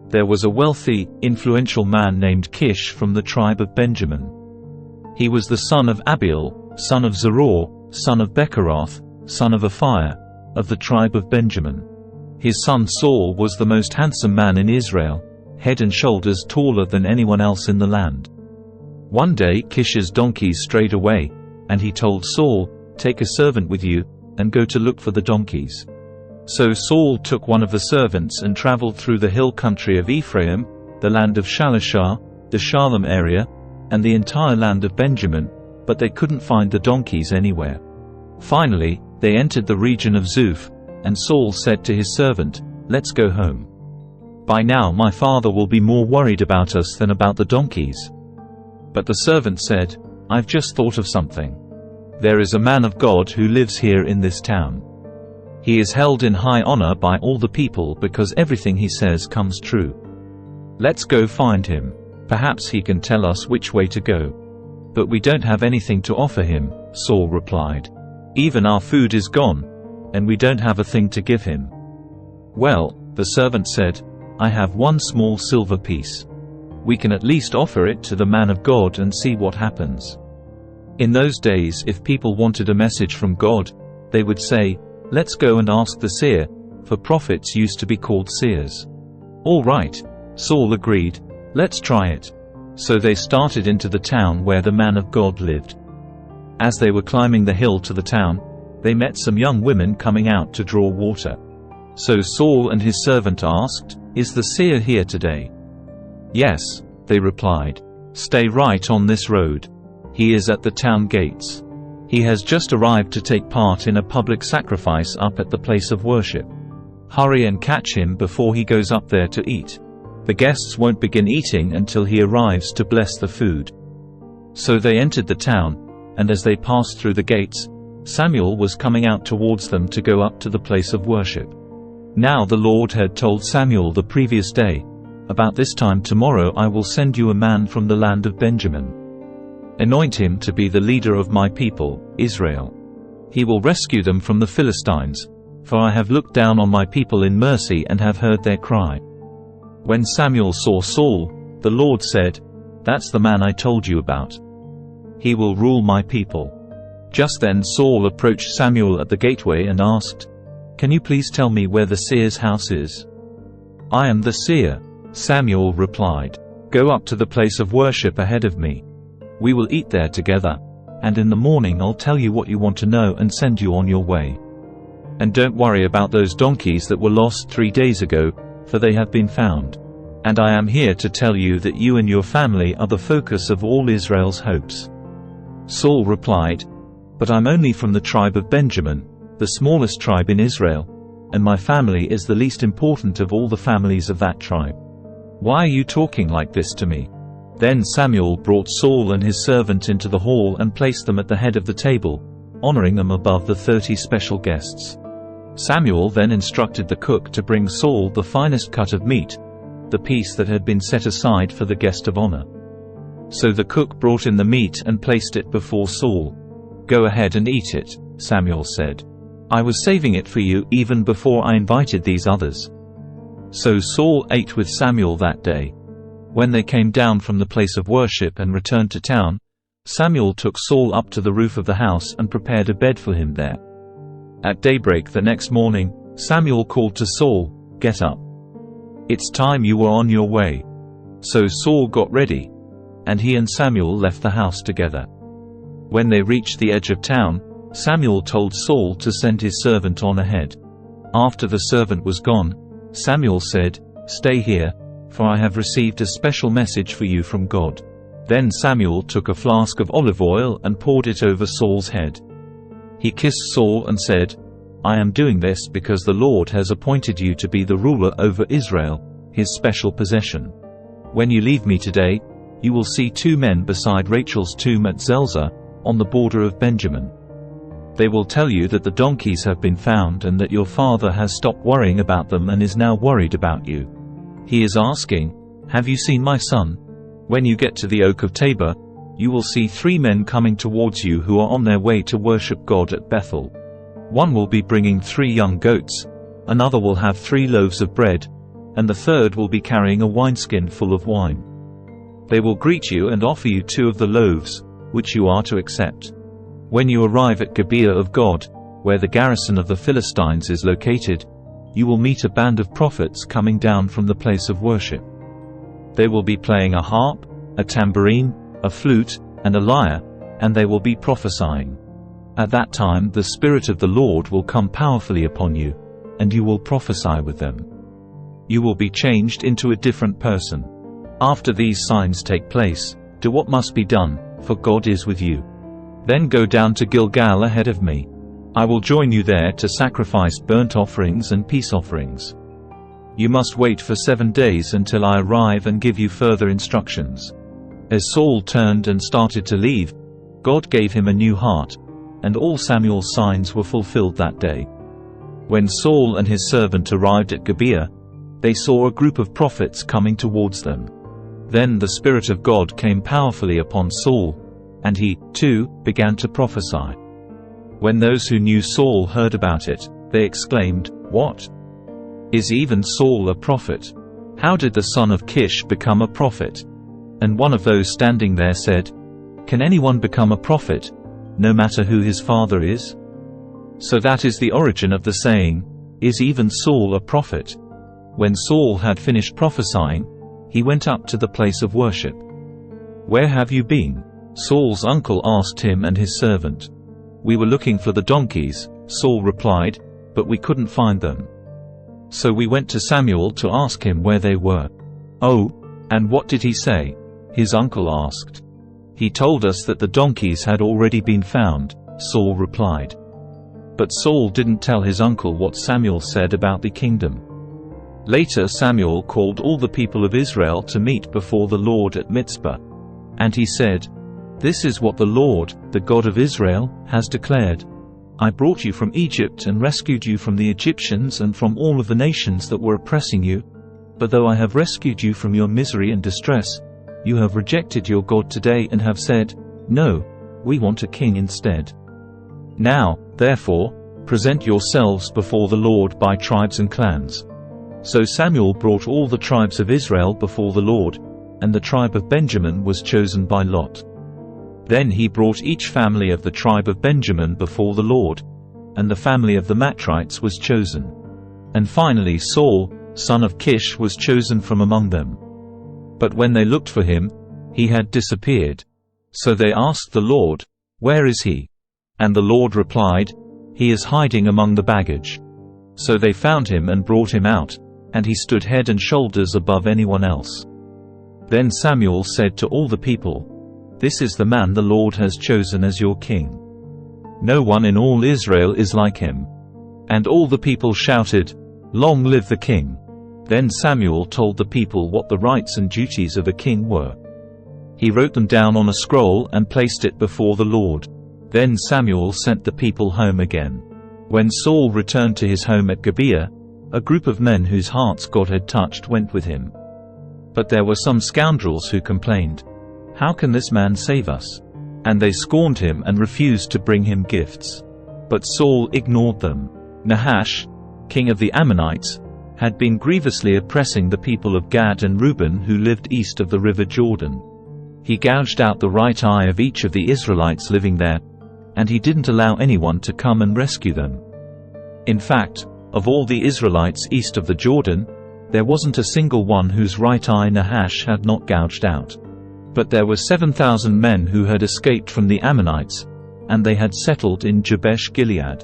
There was a wealthy, influential man named Kish from the tribe of Benjamin. He was the son of Abiel, son of Zeror, son of Bechorath, son of Aphiah, of the tribe of Benjamin. His son Saul was the most handsome man in Israel, head and shoulders taller than anyone else in the land. One day Kish's donkeys strayed away, and he told Saul, "Take a servant with you, and go to look for the donkeys." So Saul took one of the servants and traveled through the hill country of Ephraim, the land of Shalishah, the Shalem area, and the entire land of Benjamin, but they couldn't find the donkeys anywhere. Finally, they entered the region of Zuph, and Saul said to his servant, "Let's go home. By now my father will be more worried about us than about the donkeys." But the servant said, "I've just thought of something. There is a man of God who lives here in this town. He is held in high honor by all the people because everything he says comes true. Let's go find him. Perhaps he can tell us which way to go." "But we don't have anything to offer him," Saul replied. "Even our food is gone, and we don't have a thing to give him." "Well," the servant said, "I have one small silver piece. We can at least offer it to the man of God and see what happens." In those days, if people wanted a message from God, they would say, "Let's go and ask the seer," for prophets used to be called seers. "All right," Saul agreed, "let's try it." So they started into the town where the man of God lived. As they were climbing the hill to the town, they met some young women coming out to draw water. So Saul and his servant asked, "Is the seer here today?" "Yes," they replied. "Stay right on this road. He is at the town gates. He has just arrived to take part in a public sacrifice up at the place of worship. Hurry and catch him before he goes up there to eat. The guests won't begin eating until he arrives to bless the food." So they entered the town, and as they passed through the gates, Samuel was coming out towards them to go up to the place of worship. Now the Lord had told Samuel the previous day, "About this time tomorrow I will send you a man from the land of Benjamin. Anoint him to be the leader of my people, Israel. He will rescue them from the Philistines, for I have looked down on my people in mercy and have heard their cry." When Samuel saw Saul, the Lord said, "That's the man I told you about. He will rule my people." Just then Saul approached Samuel at the gateway and asked, "Can you please tell me where the seer's house is?" "I am the seer," Samuel replied. "Go up to the place of worship ahead of me. We will eat there together, and in the morning I'll tell you what you want to know and send you on your way. And don't worry about those donkeys that were lost 3 days ago, for they have been found. And I am here to tell you that you and your family are the focus of all Israel's hopes." Saul replied, "But I'm only from the tribe of Benjamin, the smallest tribe in Israel, and my family is the least important of all the families of that tribe. Why are you talking like this to me?" Then Samuel brought Saul and his servant into the hall and placed them at the head of the table, honoring them above the 30 special guests. Samuel then instructed the cook to bring Saul the finest cut of meat, the piece that had been set aside for the guest of honor. So the cook brought in the meat and placed it before Saul. "Go ahead and eat it," Samuel said. "I was saving it for you even before I invited these others." So Saul ate with Samuel that day. When they came down from the place of worship and returned to town, Samuel took Saul up to the roof of the house and prepared a bed for him there. At daybreak the next morning, Samuel called to Saul, "Get up. It's time you were on your way." So Saul got ready, and he and Samuel left the house together. When they reached the edge of town, Samuel told Saul to send his servant on ahead. After the servant was gone, Samuel said, "Stay here, for I have received a special message for you from God." Then Samuel took a flask of olive oil and poured it over Saul's head. He kissed Saul and said, "I am doing this because the Lord has appointed you to be the ruler over Israel, his special possession. When you leave me today, you will see 2 men beside Rachel's tomb at Zelzah, on the border of Benjamin. They will tell you that the donkeys have been found and that your father has stopped worrying about them and is now worried about you. He is asking, 'Have you seen my son?' When you get to the oak of Tabor, you will see 3 men coming towards you who are on their way to worship God at Bethel. One will be bringing 3 young goats, another will have 3 loaves of bread, and the third will be carrying a wineskin full of wine. They will greet you and offer you 2 of the loaves, which you are to accept. When you arrive at Gibeah of God, where the garrison of the Philistines is located, you will meet a band of prophets coming down from the place of worship. They will be playing a harp, a tambourine, a flute, and a lyre, and they will be prophesying. At that time the Spirit of the Lord will come powerfully upon you, and you will prophesy with them. You will be changed into a different person. After these signs take place, do what must be done, for God is with you. Then go down to Gilgal ahead of me. I will join you there to sacrifice burnt offerings and peace offerings. You must wait for 7 days until I arrive and give you further instructions." As Saul turned and started to leave, God gave him a new heart, and all Samuel's signs were fulfilled that day. When Saul and his servant arrived at Gibeah, they saw a group of prophets coming towards them. Then the Spirit of God came powerfully upon Saul, and he, too, began to prophesy. When those who knew Saul heard about it, they exclaimed, "What? Is even Saul a prophet? How did the son of Kish become a prophet?" And one of those standing there said, "Can anyone become a prophet, no matter who his father is?" So that is the origin of the saying, "Is even Saul a prophet?" When Saul had finished prophesying, he went up to the place of worship. "Where have you been?" Saul's uncle asked him and his servant. "We were looking for the donkeys," Saul replied, "but we couldn't find them. So we went to Samuel to ask him where they were." "Oh, and what did he say?" his uncle asked. "He told us that the donkeys had already been found," Saul replied. But Saul didn't tell his uncle what Samuel said about the kingdom. Later Samuel called all the people of Israel to meet before the Lord at Mizpah. And he said, "This is what the Lord, the God of Israel, has declared. I brought you from Egypt and rescued you from the Egyptians and from all of the nations that were oppressing you. But though I have rescued you from your misery and distress, you have rejected your God today and have said, 'No, we want a king instead.' Now, therefore, present yourselves before the Lord by tribes and clans." So Samuel brought all the tribes of Israel before the Lord, and the tribe of Benjamin was chosen by lot. Then he brought each family of the tribe of Benjamin before the Lord, and the family of the Matrites was chosen. And finally Saul, son of Kish, was chosen from among them. But when they looked for him, he had disappeared. So they asked the Lord, "Where is he?" And the Lord replied, "He is hiding among the baggage." So they found him and brought him out, and he stood head and shoulders above anyone else. Then Samuel said to all the people, "This is the man the Lord has chosen as your king. No one in all Israel is like him." And all the people shouted, "Long live the king!" Then Samuel told the people what the rights and duties of a king were. He wrote them down on a scroll and placed it before the Lord. Then Samuel sent the people home again. When Saul returned to his home at Gibeah, a group of men whose hearts God had touched went with him. But there were some scoundrels who complained, "How can this man save us?" And they scorned him and refused to bring him gifts. But Saul ignored them. Nahash, king of the Ammonites, had been grievously oppressing the people of Gad and Reuben who lived east of the river Jordan. He gouged out the right eye of each of the Israelites living there, and he didn't allow anyone to come and rescue them. In fact, of all the Israelites east of the Jordan, there wasn't a single one whose right eye Nahash had not gouged out. But there were 7,000 men who had escaped from the Ammonites, and they had settled in Jabesh Gilead.